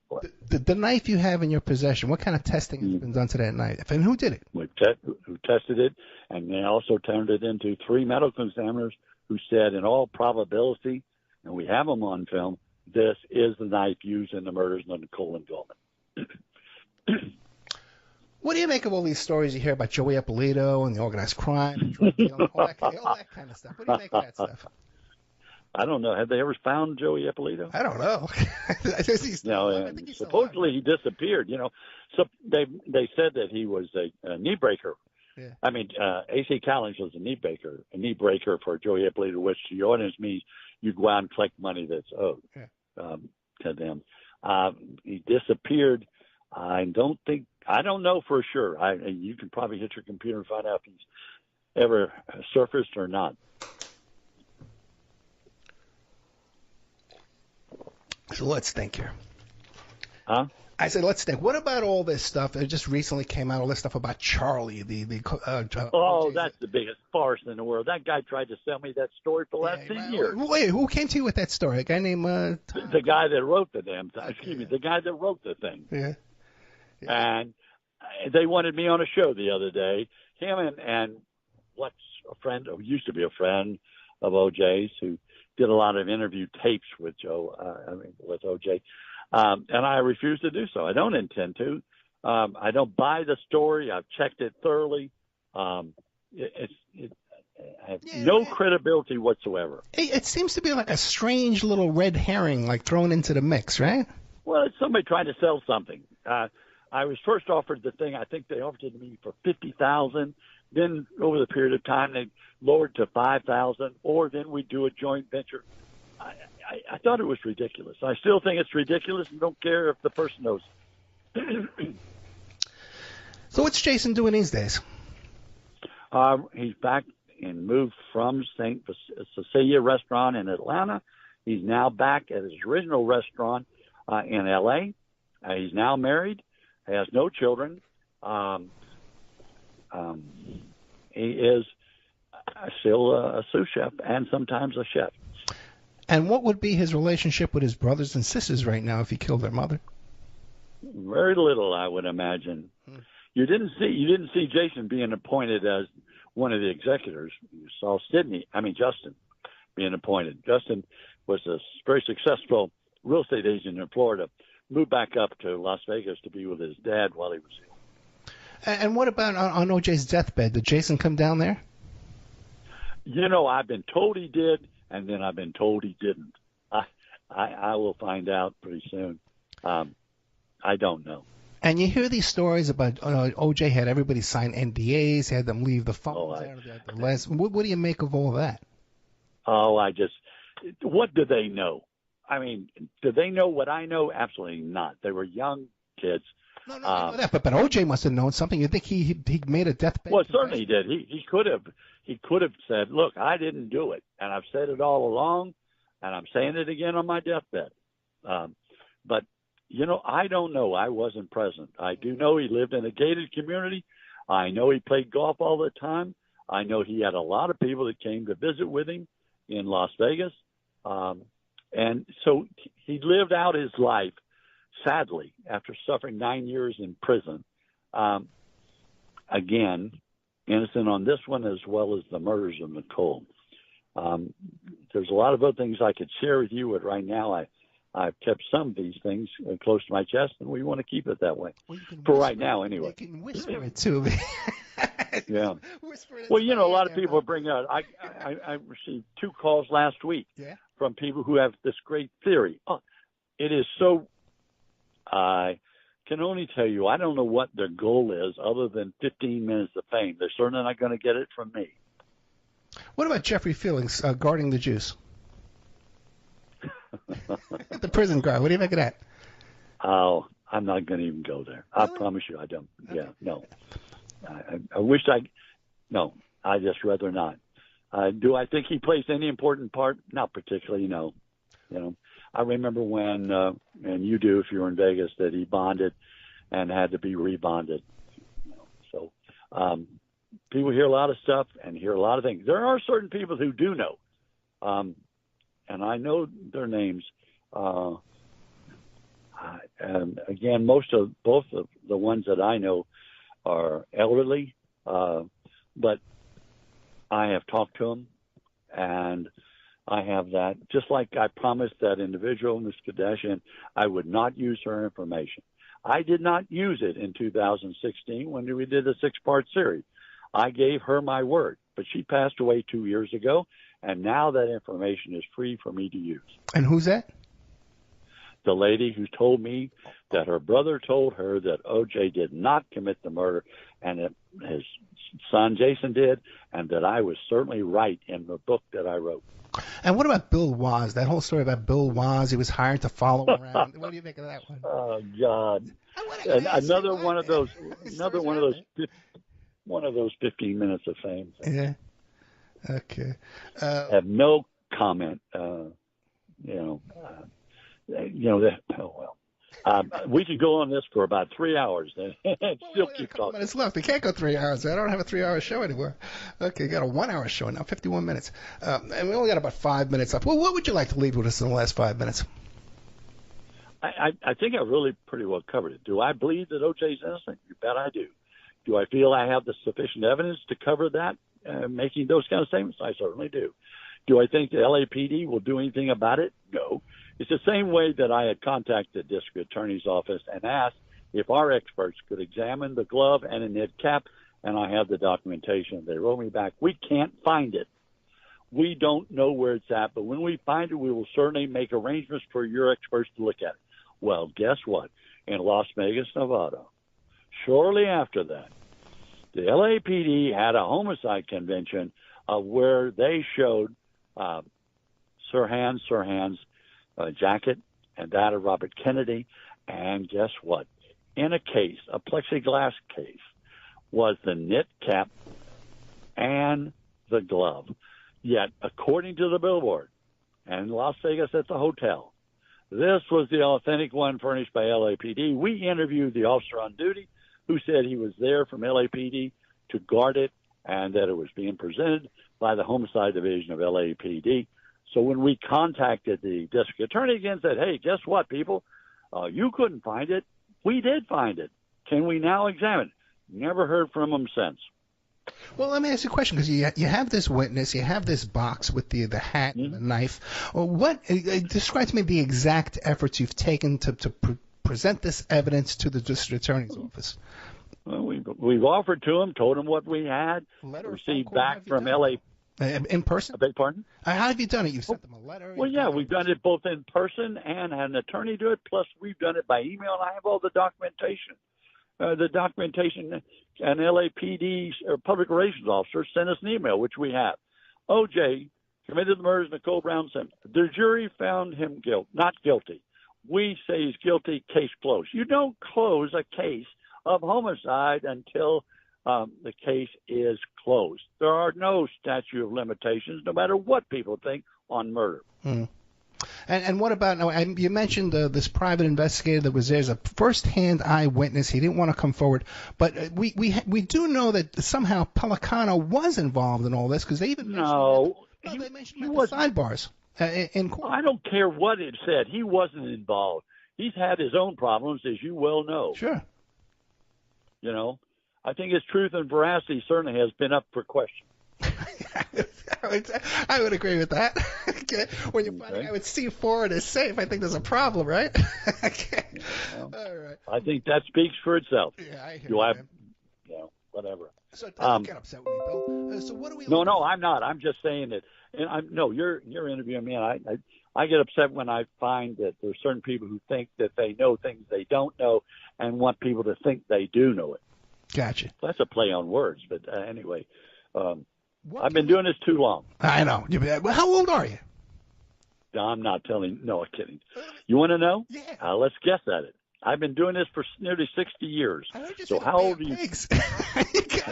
The knife you have in your possession, what kind of testing has been done to that knife? And who did it? Who tested it, and they also turned it into 3 medical examiners who said in all probability, and we have them on film, this is the knife used in the murders of Nicole and Goldman. What do you make of all these stories you hear about Joey Ippolito and the organized crime and drug dealing, all that kind of stuff? What do you make of that stuff? I don't know. Have they ever found Joey Ippolito? I don't know. Supposedly he disappeared. So they said that he was a knee breaker. Yeah. I mean, A.C. Callings was a knee breaker for Joey Ippolito, which to the audience means you go out and collect money that's owed to them. He disappeared. I don't know for sure. You can probably hit your computer and find out if he's ever surfaced or not. So let's think here. Huh? I said, let's think. What about all this stuff that just recently came out? All this stuff about Charlie, that's the biggest farce in the world. That guy tried to sell me that story for the last 10 years. Wait, who came to you with that story? A guy named the guy that wrote the damn thing. Excuse me, the guy that wrote the thing. Yeah. And they wanted me on a show the other day. Him and what's a friend, who used to be a friend of OJ's, who did a lot of interview tapes with with OJ. And I refuse to do so. I don't intend to. I don't buy the story. I've checked it thoroughly. I have no credibility whatsoever. It seems to be like a strange little red herring, like thrown into the mix, right? Well, it's somebody trying to sell something. I was first offered the thing. I think they offered it to me for $50,000. Then over the period of time, they lowered to $5,000, or then we do a joint venture. I thought it was ridiculous. I still think it's ridiculous, and don't care if the person knows. So what's Jason doing these days? He's back and moved from St. Cecilia restaurant in Atlanta. He's now back at his original restaurant in L.A. He's now married, has no children. He is still a sous chef and sometimes a chef. And what would be his relationship with his brothers and sisters right now if he killed their mother? Very little, I would imagine. You didn't see Jason being appointed as one of the executors. You saw Justin being appointed. Justin was a very successful real estate agent in Florida, moved back up to Las Vegas to be with his dad while he was ill. And what about on O.J.'s deathbed? Did Jason come down there? I've been told he did, and then I've been told he didn't. I will find out pretty soon. I don't know. And you hear these stories about O.J. had everybody sign NDAs, had them leave the phones What do you make of all that? What do they know? I mean, do they know what I know? Absolutely not. They were young kids. No, I know that, but O.J. must have known something. You think he made a deathbed? Well, certainly he did. He could have said, "Look, I didn't do it, and I've said it all along, and I'm saying it again on my deathbed." But I don't know. I wasn't present. I do know he lived in a gated community. I know he played golf all the time. I know he had a lot of people that came to visit with him in Las Vegas. And so he lived out his life, sadly, after suffering 9 years in prison. Again, innocent on this one as well as the murders of Nicole. There's a lot of other things I could share with you, but right now I've kept some of these things close to my chest, and we want to keep it that way. Well, for right now, anyway. You can whisper it to me. Yeah. Well, a lot of people bring out. I received 2 calls last week from people who have this great theory. It is so. I can only tell you, I don't know what their goal is other than 15 minutes of fame. They're certainly not going to get it from me. What about Jeffrey Fielding guarding the Jews? The prison guard. What do you make of that? Oh, I'm not going to even go there. Really? I promise you I don't. Okay. Yeah, no. I wish no, I just rather not. Do I think he plays any important part? Not particularly, no. I remember when, and you do if you were in Vegas, that he bonded and had to be rebonded. So people hear a lot of stuff and hear a lot of things. There are certain people who do know, and I know their names. And again, both of the ones that I know are elderly, but I have talked to them, and I have that. Just like I promised that individual, Ms. Kardashian, I would not use her information. I did not use it in 2016 when we did the 6-part series. I gave her my word, but she passed away 2 years ago, and now that information is free for me to use. And who's that? The lady who told me that her brother told her that O.J. did not commit the murder and that his son Jason did, and that I was certainly right in the book that I wrote. And what about Bill Waz? That whole story about Bill Waz, he was hired to follow around. What do you think of that one? Oh God! Another one of those 15 minutes of fame. Yeah. Okay. Have no comment. We could go on this for about 3 hours and still keep talking. Minutes left. We can't go 3 hours. I don't have a 3-hour show anymore. Okay, got a 1-hour show now, 51 minutes. And we only got about 5 minutes left. Well, what would you like to leave with us in the last 5 minutes? I think I really pretty well covered it. Do I believe that O.J.'s innocent? You bet I do. Do I feel I have the sufficient evidence to cover that, making those kind of statements? I certainly do. Do I think the LAPD will do anything about it? No. It's the same way that I had contacted the district attorney's office and asked if our experts could examine the glove and a knit cap, and I have the documentation. They wrote me back, we can't find it. We don't know where it's at, but when we find it, we will certainly make arrangements for your experts to look at it. Well, guess what? In Las Vegas, Nevada, shortly after that, the LAPD had a homicide convention where they showed Sirhan's jacket and that of Robert Kennedy. And guess what? In a case, a plexiglass case, was the knit cap and the glove. Yet, according to the billboard, and in Las Vegas at the hotel, This was the authentic one furnished by LAPD. We interviewed the officer on duty who said he was there from LAPD to guard it and that it was being presented by the Homicide Division of LAPD. So when we contacted the district attorney again, said, hey, guess what, people? You couldn't find it. We did find it. Can we now examine it? Never heard from them since. Well, let me ask you a question, because you have this witness, you have this box with the hat and the knife. Well, describe to me the exact efforts you've taken to present this evidence to the district attorney's office. Well, we've offered to them, told them what we had, received back from LA. In person? I beg pardon? How have you done it? You've sent them a letter? Well, yeah, we've done it both in person and had an attorney do it, plus we've done it by email, and I have all the documentation. An LAPD or public relations officer sent us an email, which we have. OJ committed the murders of Nicole Brown Simmons. The jury found him not guilty. We say he's guilty, case closed. You don't close a case of homicide until the case is closed. There are no statute of limitations, no matter what people think, on murder. And what about now? You mentioned this private investigator that was there as a first-hand eyewitness. He didn't want to come forward, but we do know that somehow Pelicano was involved in all this, because they even they mentioned him at the sidebars in court. I don't care what it said. He wasn't involved. He's had his own problems, as you well know. Sure. You know, I think his truth and veracity certainly has been up for question. I would agree with that. Okay. When you're finding out C4 and is safe, I think there's a problem, right? Okay. All right. I think that speaks for itself. Yeah, I hear you. Whatever. So don't get upset with me, Bill. So what do we? No, I'm not. I'm just saying that. And you're interviewing me, and I get upset when I find that there's certain people who think that they know things they don't know and want people to think they do know it. Gotcha. That's a play on words, but anyway. I've been doing this too long. I know. How old are you? I'm not telling. No, I'm kidding. You want to know? Yeah. Let's guess at it. I've been doing this for nearly 60 years. So how old are you?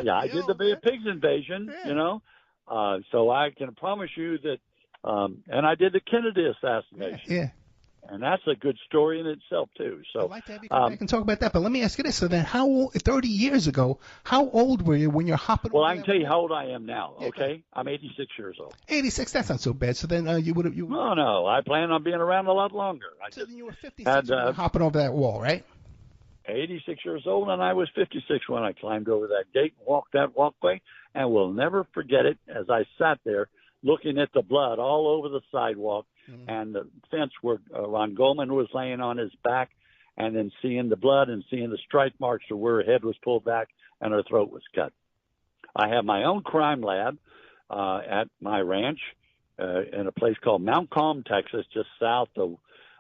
Yeah, I did the Bay of Pigs invasion, So I can promise you that, and I did the Kennedy assassination. Yeah. And that's a good story in itself, too. So I'd like to have you come back and talk about that. But let me ask you this. So then 30 years ago, how old were you when you're hopping Well, I can tell you how old I am now, okay? I'm 86 years old. 86? That's not so bad. So then you would have... No. I plan on being around a lot longer. So then you were 56 when you were hopping over that wall, right? 86 years old, and I was 56 when I climbed over that gate and walked that walkway. And we'll never forget it as I sat there looking at the blood all over the sidewalk. And the fence where Ron Goldman was laying on his back, and then seeing the blood and seeing the strike marks of where her head was pulled back and her throat was cut. I have my own crime lab at my ranch in a place called Mount Calm, Texas, just south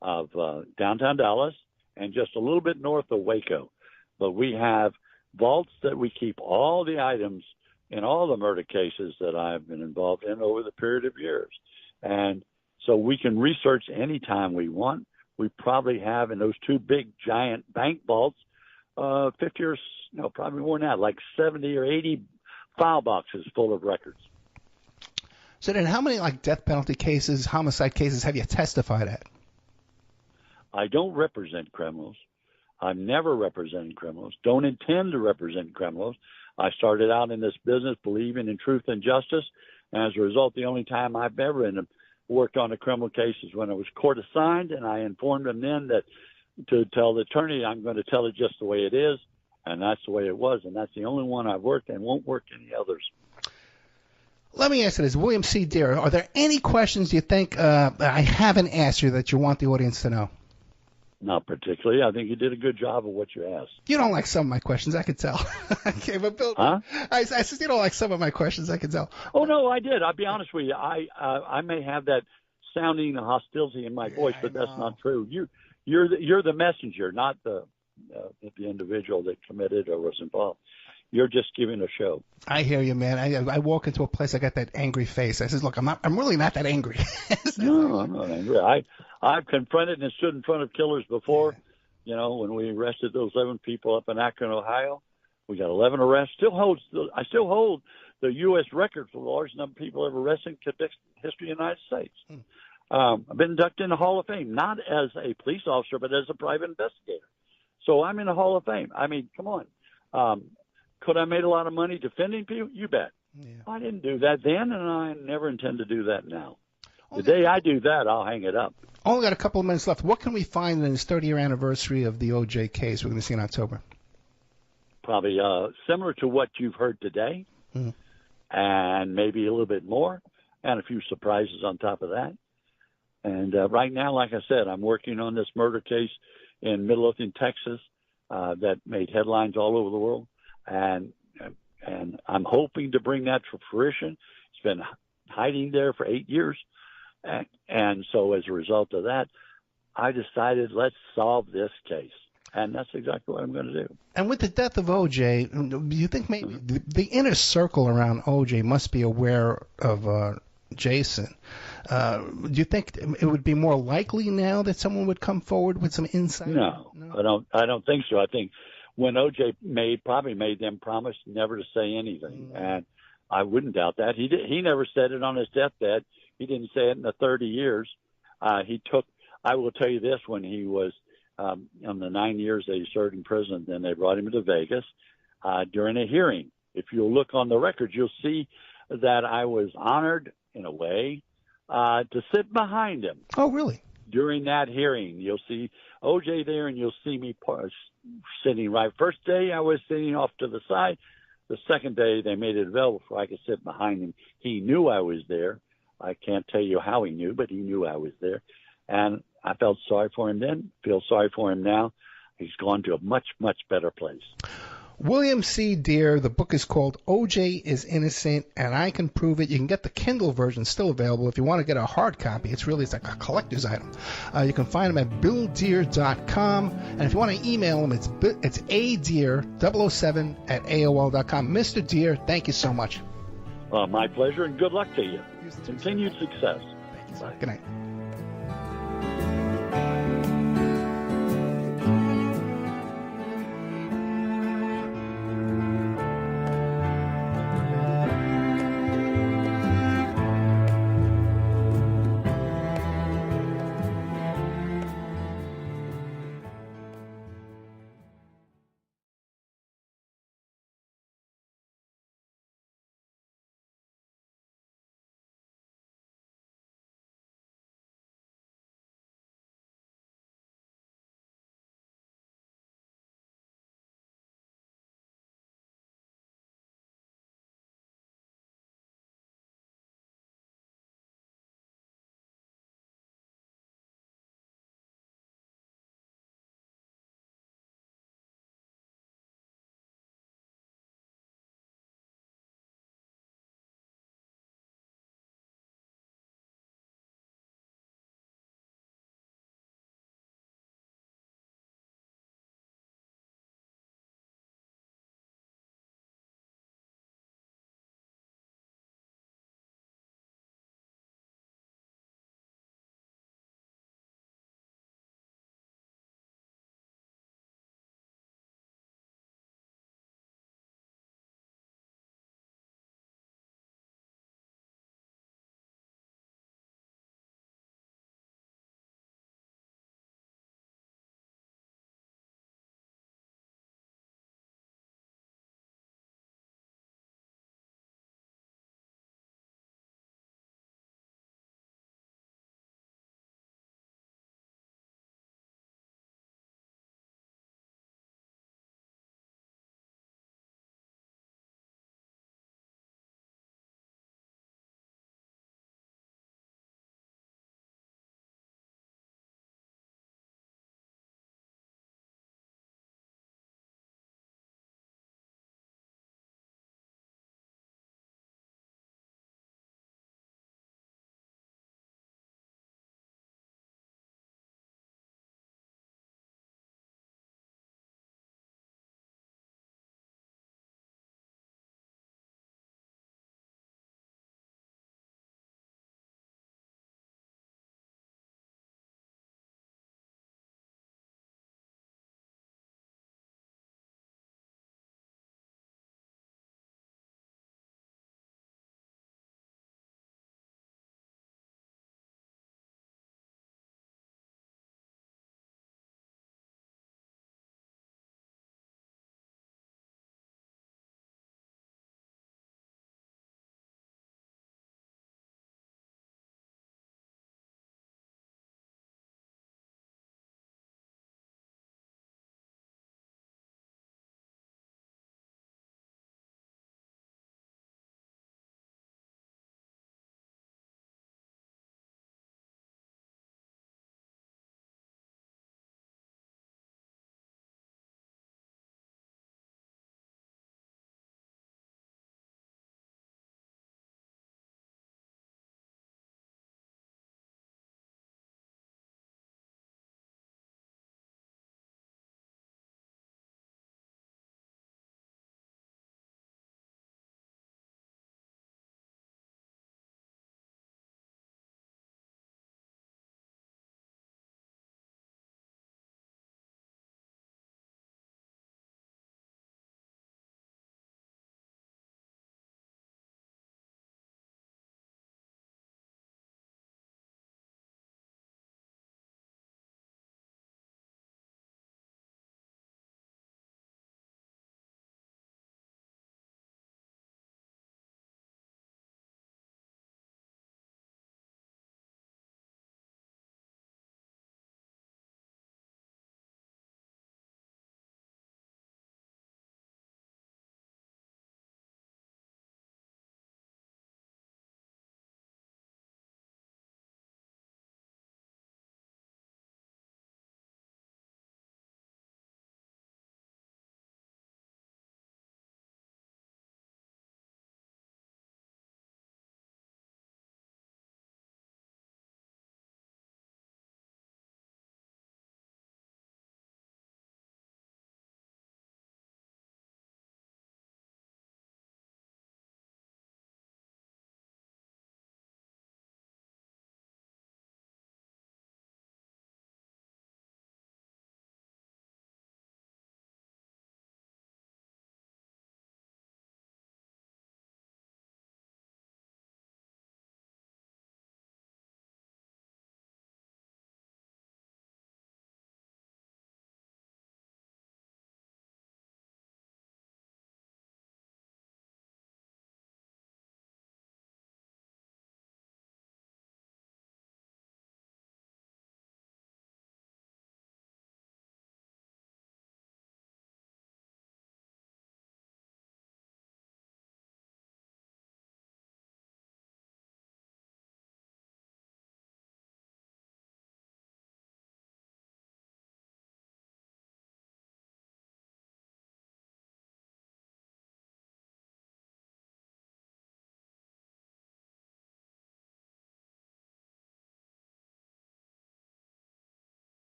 of downtown Dallas and just a little bit north of Waco. But we have vaults that we keep all the items in all the murder cases that I've been involved in over the period of years. And so we can research anytime we want. We probably have in those two big giant bank vaults 50 or probably more than that, like 70 or 80 file boxes full of records. So then how many death penalty cases, homicide cases have you testified at? I don't represent criminals. I've never represented criminals. Don't intend to represent criminals. I started out in this business believing in truth and justice. And as a result, the only time I've ever worked on a criminal case is when I was court assigned, and I informed them then that to tell the attorney I'm going to tell it just the way it is, and that's the way it was, and that's the only one I've worked and won't work any others. Let me ask you this, William C. Deere, are there any questions you think I haven't asked you that you want the audience to know? Not particularly. I think you did a good job of what you asked. You don't like some of my questions, I could tell. Okay, but Bill, huh? I said you don't like some of my questions, I could tell. Oh no, I did. I'll be honest with you. I may have that sounding hostility in my voice, but that's not true. You're the messenger, not the individual that committed or was involved. You're just giving a show. I hear you, man. I walk into a place, I got that angry face. I says, look, I'm really not that angry. No, I'm not angry. I've confronted and stood in front of killers before. Yeah. When we arrested those 11 people up in Akron, Ohio, we got 11 arrests. I still hold the U.S. record for the largest number of people ever arrested in the history of the United States. I've been inducted in the Hall of Fame, not as a police officer, but as a private investigator. So I'm in the Hall of Fame. I mean, come on. Could I have made a lot of money defending people? You bet. Yeah. I didn't do that then, and I never intend to do that now. The day I do that, I'll hang it up. Only got a couple of minutes left. What can we find in this 30-year anniversary of the O.J. case we're going to see in October? Probably similar to what you've heard today, and maybe a little bit more, and a few surprises on top of that. And right now, like I said, I'm working on this murder case in Midlothian, Texas, that made headlines all over the world, and I'm hoping to bring that to fruition. It's been hiding there for 8 years, and so as a result of that, I decided let's solve this case. And that's exactly what I'm going to do. And with the death of O.J., do you think maybe the inner circle around O.J. must be aware of Jason? Do you think it would be more likely now that someone would come forward with some insight? No, I don't think so. I think when O.J. probably made them promise never to say anything, and I wouldn't doubt that. He never said it on his deathbed. He didn't say it in the 30 years. I will tell you this, when he was on the 9 years that he served in prison, then they brought him to Vegas during a hearing. If you'll look on the records, you'll see that I was honored in a way to sit behind him. Oh, really? During that hearing, you'll see O.J. there, and you'll see me sitting right. First day, I was sitting off to the side. The second day, they made it available so I could sit behind him. He knew I was there. I can't tell you how he knew, but he knew I was there. And I felt sorry for him then, feel sorry for him now. He's gone to a much, much better place. William C. Dear, the book is called O.J. is Innocent, and I Can Prove It. You can get the Kindle version, still available. If you want to get a hard copy, it's like a collector's item. You can find him at BillDear.com, and if you want to email him, it's adear007 at AOL.com. Mr. Dear, thank you so much. My pleasure, and good luck to you. Continued success. Thank you, sir. Good night.